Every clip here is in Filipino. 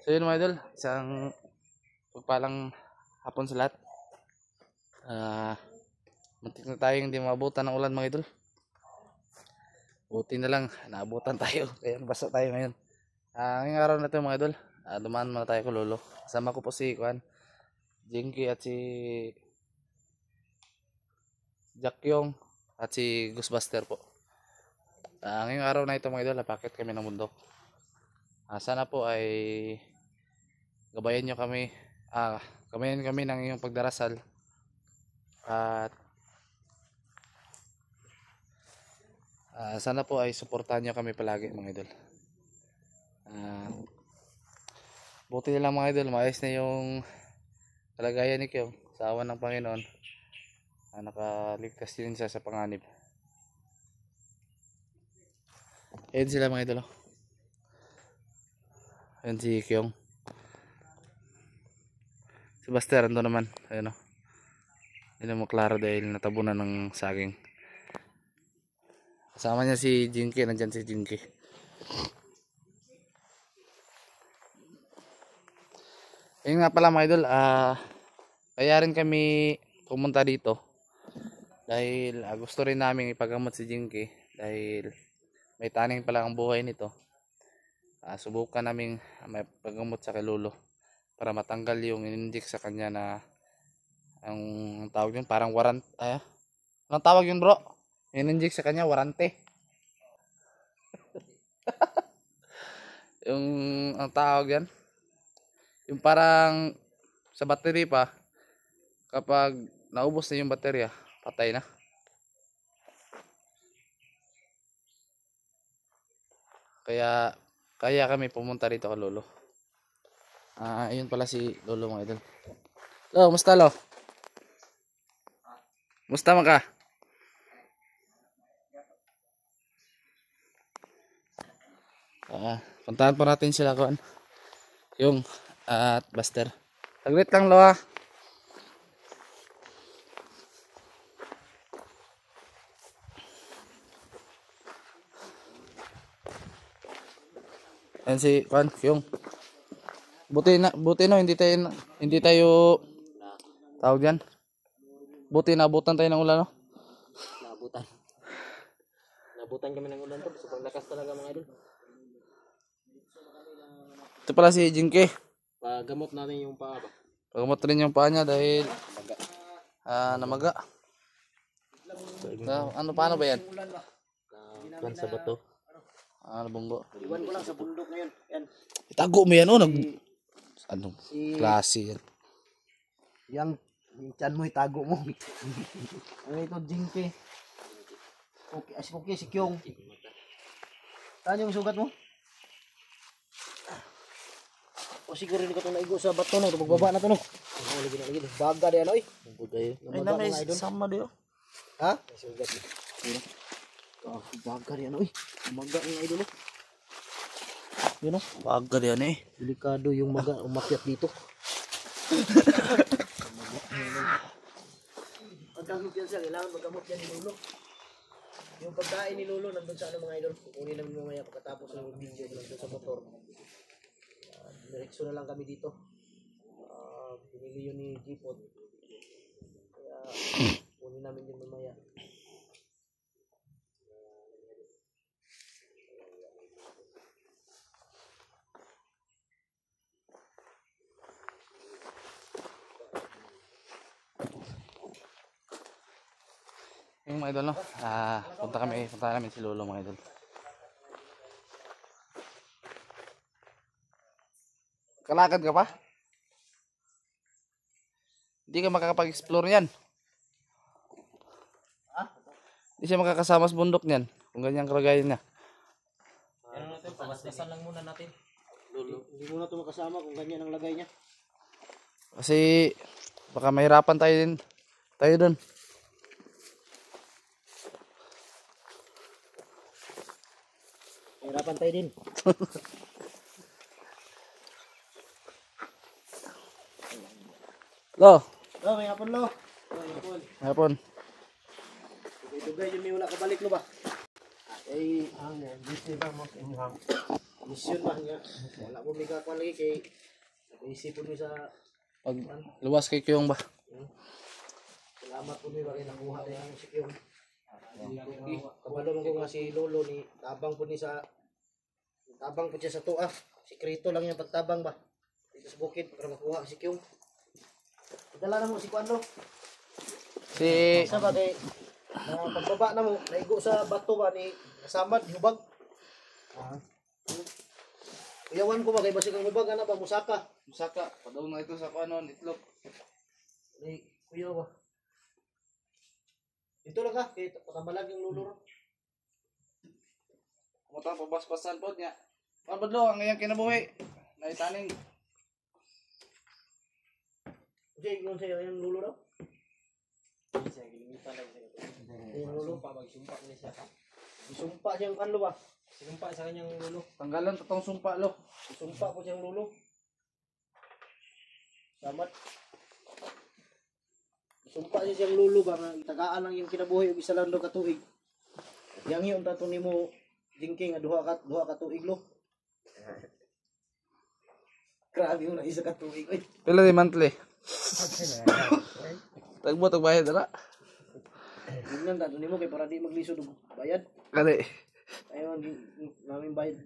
So yun mga idol, isang pagpalang hapon sa lahat. Muntik na tayo hindi maabutan ng ulan mga idol. Buti na lang, naabutan tayo. Kaya basta tayo ngayon. Ngayong araw na ito mga idol, dumaan muna tayo ko lolo. Kasama ko po si Juan, Jinky at si Jakyong at si Ghostbuster po. Ngayong araw na ito mga idol, napakit kami ng bundok. Sana po ay gabayan nyo kami, gabayan kami ng iyong pagdarasal at sana po ay suportahan nyo kami palagi mga idol. Buti na lang mga idol, maayos na yung kalagayan ni Kyong sa awan ng Panginoon. Nakaligtas din siya sa panganib. Ayan sila mga idol. Ayan si Kyong. Si Buster ando naman. Ayan o. Hindi mo klaro dahil natabunan ng saging. Kasama niya si Jinky. Nandyan si Jinky. Ayun nga pala mga idol. Kaya rin kami pumunta dito. Dahil gusto rin namin ipagamot si Jinky. Dahil may taning pala ang buhay nito. Subukan namin may pagamot sa kay lolo. Para matanggal yung in-inject sa kanya na ang tawag yun parang warrant. Anong tawag yun bro? In-inject sa kanya warante. Yung ang tawag yan, yung parang sa battery pa, kapag naubos na yung baterya, patay na. Kaya kami pumunta rito kay lolo. Ayun pala si lolo mga idol. Lo, musta lo? Musta man ka? Puntahan pa natin sila kuan. Yung at Buster. Saglit lang lo ha. Ayan si kuan, yung buti no hindi tayo tawag diyan. Buti nabutan tayo ng ulan no. Nabutan kami ng ulan to, sobrang lakas talaga mga idol. Ito pala si Jinky. Pagamot natin yung paa ba? Pagamot rin yung paa niya dahil namaga. Ano paano ba yan? Kuan sa bato. Nabunggo. Iwan ko lang sa bundok ngayon. Yan. Itago mo yan anong klase yan? Yung tiyan mo itago mo. Ano ito Jinky? Okay, si Kyong. Saan yung sugat mo? O siguro hindi ko itong naigo sa bato na. Magbaba na ito no. Lagi. Baga di ano eh. Ay na may sama di Ha? May sugat eh. Baga di ano eh. Maga yung idol eh. Yun o. Baga di ano eh. Delikado yung maga umakyat dito. Pagkamot yan siya. Kailangan magkamot yan ni Lolo. Yung pagkain ni Lolo nandun sa ano mga idol. Kukunin namin mamaya pagkatapos ng video nandun sa motor. Diretso na lang kami dito. Pinili yun ni Jeepot. Kaya kunin namin yun mamaya. Yung mga idol no. Punta namin si lolo mga idol. Kalakad ka pa? Hindi ka makakapag-explore yan. Hindi siya makakasama sa bundok niyan. Kung ganyan kalagayan niya. Ano natin, pamasmasan lang muna natin. Hindi muna ito makasama kung ganyan ang lagay niya. Kasi baka mahirapan tayo dun. Mahirapan tayo din. Lo. May hapon lo. May Hapon. Dugay yun may wala kabalik lo ba? Ay, ang busy ba mo inyong. Misyon man nga. Wala mo may kakuan lagi kay naisip po sa Pag luwas kay Kyong ba? salamat po ba kay nakuha na yung si Kyong. Kabalo mo ko nga si Lolo ni tabang po ni sa tabang po siya sa tuwa. Sikreto lang yung pagtabang ba. Dito sa bukid para makuha si Kyong. Dala na mo si Kuan lo. Si Sa bagay pagbaba na mo naigo sa bato ba ni kasamad hubag. Kuyawan ko ba kay basig ang hubag ana ba musaka. Musaka, padaw na ito sa kuanon itlog. Ni kuya ba. Ito lang ka kay patambalag yung lulo ro. Kumutang pabaspasan po niya. Mabadlo ang iyang kinabuhi. Naitaning. Jay, kung sa'yo yung lulo raw? Yung lulo pa, magsumpa niya siya. Isumpa siyang kanlo ba? Isumpa sa kanyang lulo. Tanggalan totong sumpa lo. Isumpa po siyang lulo. Samat. Isumpa siya siyang lulo ba? Tagaan lang yung kinabuhi o isa lang daw katuig. Yang yung tato ni mo, Jingking, duha ka tuig lo. Grabe mo na isa katuig. Uy. Pila di monthly? Tagbo tagbayad dala. Yun lang tato ni mo kay para di maglisod og bayad. Kali. Ayun, namin bayad.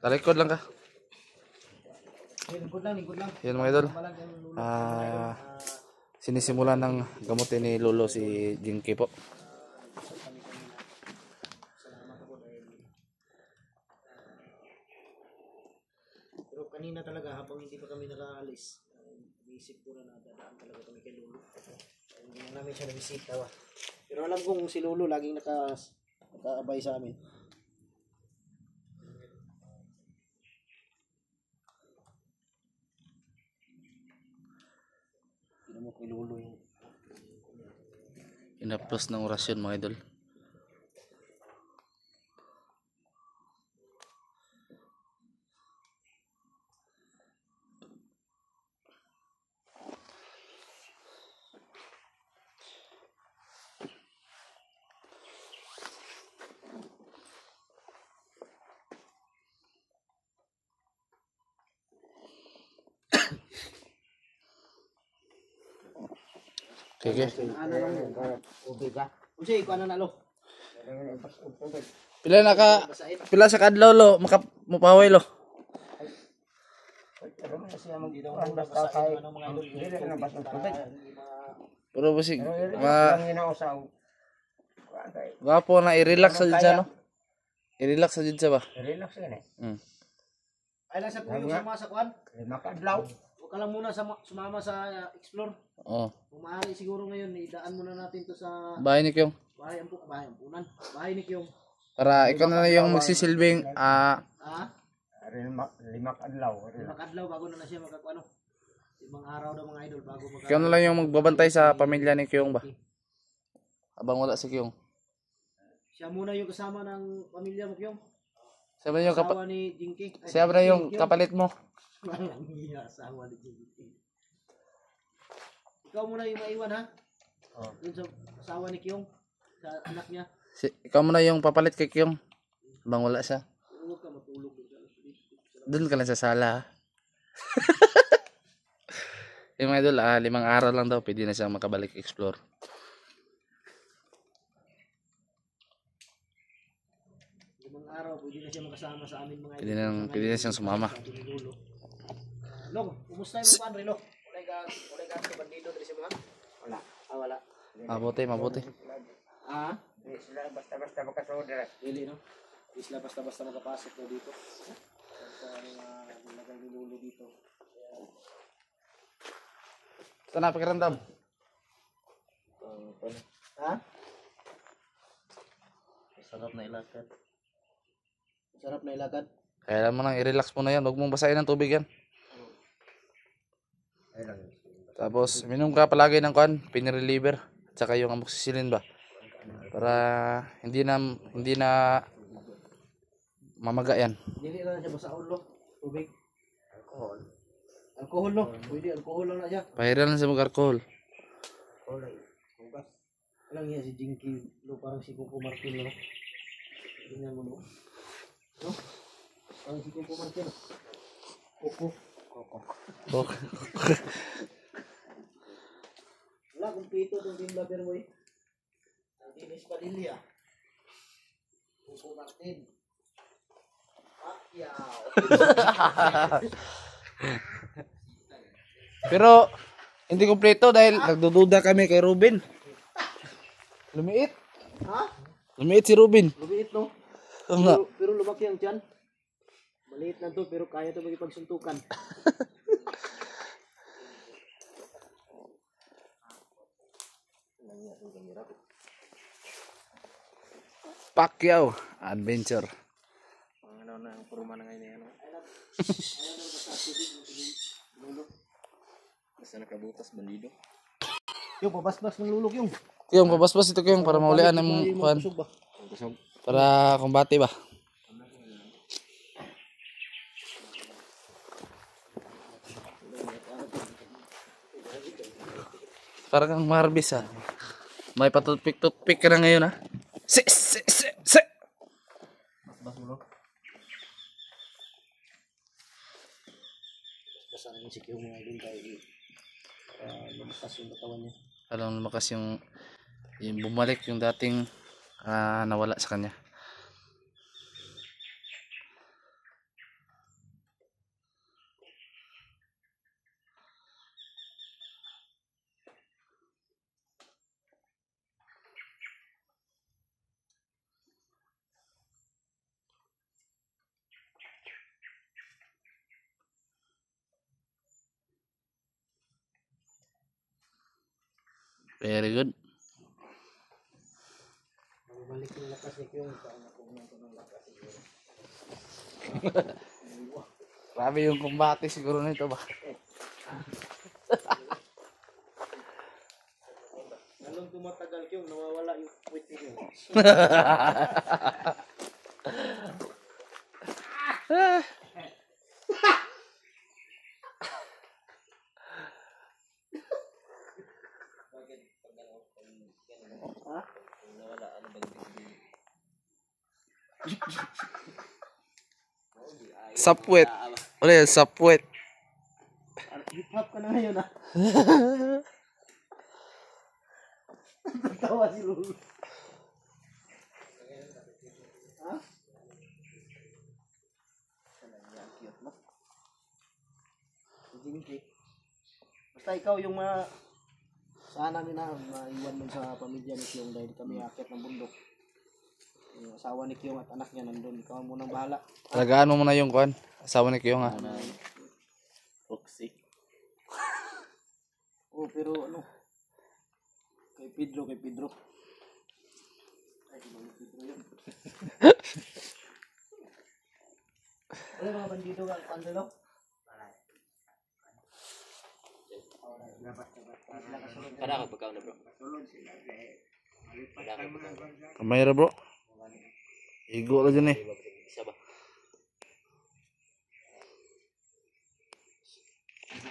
Talikod lang ka. Lingkod lang. Yan mga idol. Malag yung lulo. Sinisimulan ng gamutin ni Lolo si Jinky po. Pero kanina talaga habang hindi pa kami nakaalis, isip ko na dadaan talaga kami kay Lolo. Hindi na namin siya nabisita ba. Pero alam kong si Lolo laging nakaabay sa amin. Hindi mo kay Lolo yung Inaplos ng orasyon mga idol. Okay. ano lang ubig ka. Unsay ko ano nalo? Pila sa kadlaw lo mapaway lo. Pero basig gapo na i-relax sa jud siya no. I-relax sa jud siya ba? Relax yan eh. Ay lang sa puyo sama sa kuan. Lima kadlaw. Huwag ka lang muna sumama sa explore. Oo. Kung maaari siguro ngayon, idaan muna natin to sa Bahay ni Kyong. bahay ampunan. Bahay ni Kyong. Para ikaw na yung magsisilbing Lima kadlaw. Makadlaw bago na siya magkakuano. 5 araw daw mga idol bago Kyong na lang yung magbabantay sa pamilya ni Kyong ba? Habang wala si Kyong. Siya muna yung kasama ng pamilya mo Kyong. Siya ba yung Asawa ni Jinky. siya ba yung kapalit mo? Walang iya asawa ni Jinky. Ikaw muna yung maiwan ha? Dun sa asawa ni Kyong. Sa anak niya. Ikaw muna yung papalit kay Kyong. Habang wala siya. Huwag ka matulog. Doon ka lang sa sala. Yung mga idol, 5 araw lang daw, pwede na siyang makabalik explore. Araw, pwede na siya makasama sa amin mga Pwede na siyang sumama. Long, kumusta yung mga Lo? Wala ka sa bandido dito sa mga? Wala. Wala. Mabuti. Sila basta-basta makasodra. Dili, no? Di sila basta-basta makapasok na dito. Sa mga nilagay ni Lolo dito. Ito na, pakiramdam. Sarap na ilakad. Sarap na ilakad. Kaya mo nang i-relax mo na yan. Huwag mong basahin ng tubig yan. Tapos, minom ka palagi ng pinireliever. At saka yung amoxicillin ba. Para hindi na mamaga yan. Dili na siya basaon lo. Tubig. Alcohol no. Pwede alcohol lang na siya. Pahiran lang sa mag-alcohol. Alang niya si Jinky lo parang si Coco Martin no. Tingnan mo no. No? Ang sikong pumarkin. Koko. Wala, kumpito itong Team Lover mo eh. Ang Dennis Padilla. Koko Martin. Pacquiao. Pero hindi kumpleto dahil nagdududa kami kay Ruben. Lumiit. Ha? Lumiit si Ruben. Lumiit no? Oo nga. Pero lumaki ang tiyan. Maliit lang to pero kaya to magipagsuntukan. Pacquiao Adventure. Ano na ang puruma na ngayon ano. Basta nakabutas bandido. Yung pabasbas ng lulok yung. Yung pabasbas ito yung para maulian ng kuan. Kusog ba? Para kumbati ba? Parang kang marbis ha. May patutpik-tutpik ka na ngayon ha. Se. Basta namin si Kiyong mga idol dahil lumakas yung katawan niya. Alam lumakas yung bumalik yung dating nawala sa kanya. Very good. Balik yung lakas ni Kiyong. Saan ako ng lakas siguro. Grabe yung kumbate siguro nito ba? Lalong tumatagal Kiyong, nawawala yung puwit ni Kiyong. Sapwet. Ano yan? Sapwet. Hip hop ka na ngayon ah. Tawa si Lulu. Ha? Jinky. Basta ikaw yung sana namin na maiwan mo sa pamilya ni Kiyong dahil kami akit ng bundok. Yung asawa ni Kiyong at anak niya nandun. Ikaw ang munang bahala. Alagaan mo muna yung kuan. Asawa ni Kiyong ha. Foxy. Oh, pero ano? Kay Pedro. Ay, Pedro yun. Wala mga bandido ka, pandalo? Kada ka pagkaon na bro. Kamay ra bro. Igo lang dyan eh. Isa ba?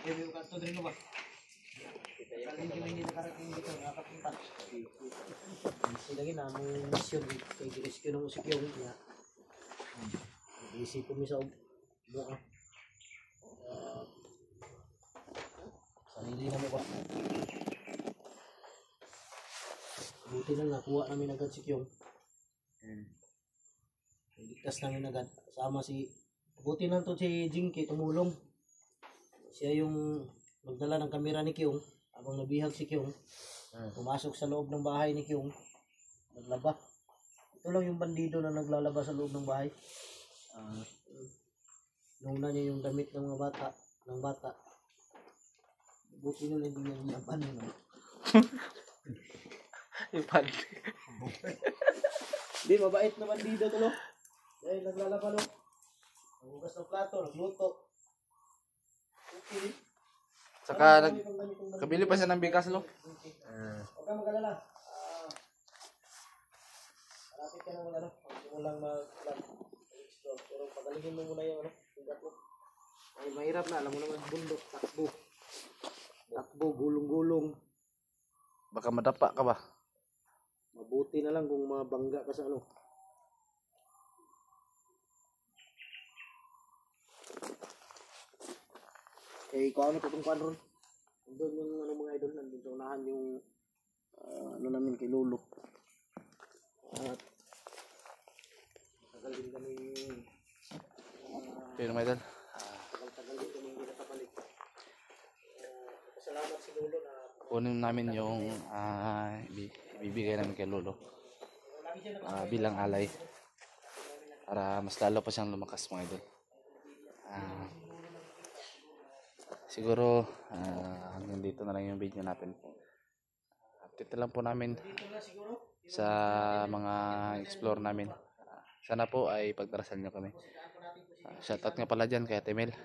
Kaya may kanto din ba? Kalin kami hindi nakarating dito, nakapunta. Sila gina, ang mission kay rescue ng usik yung niya. Isipin mo sa buka. Sarili na mo ba? Buti lang nakuha namin agad si Kyong. Ligtas namin agad. Kasama si... Buti lang to si Jinky tumulong. Siya yung magdala ng kamera ni Kyong. Habang nabihag si Kyong. Pumasok sa loob ng bahay ni Kyong. Naglaba. Ito lang yung bandido na naglalaba sa loob ng bahay. Nuna niya yung damit ng mga bata. Ng bata. Buti nila hindi niya niyapan yun. Ipan. Hindi, mabait na bandido to, no? Dahil naglalaba, no? Nagugas ng plato, nagluto. Okay. Saka kabili pa siya ng bigas lo. Huwag kang mag-alala. Malapit ka na mag-ano. Huwag mo lang mag-explore. Pero pagalingin mo muna yung ano. Tindat mo. Ay, mahirap na. Alam mo naman, bundok, takbo. Takbo, gulong-gulong. Baka madapa ka ba? Mabuti na lang kung mabangga ka sa ano. Eh, kung ano tutungkuan ron. Doon yung ano mga idol, nandun sa unahan yung ano namin kay Lolo. At tagal din kami, Pero mga idol, tagal din kami hindi nakabalik. Pasalamat si Lolo na kunin namin yung ibibigay namin kay Lolo bilang alay para mas lalo pa siyang lumakas mga idol. Siguro hanggang dito na lang yung video natin. Update na lang po namin sa mga explore namin. Sana po ay pagdarasal nyo kami. Shoutout nga pala dyan kay Ate Mel,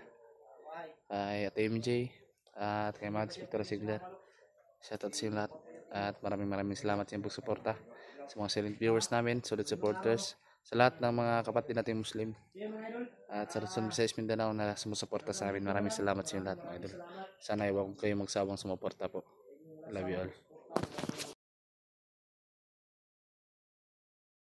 kay Ate MJ, at kay Mads Victor Sigler. Shoutout sa inyo lahat at maraming salamat sa inyong pagsuporta sa mga silent viewers namin, solid supporters, sa lahat ng mga kapatid natin Muslim at sa Luzon, Visayas, Mindanao na sumusuporta sa amin. Maraming salamat sa inyo lahat mga idol. Sana huwag kayo magsawang sumuporta po. I love you all.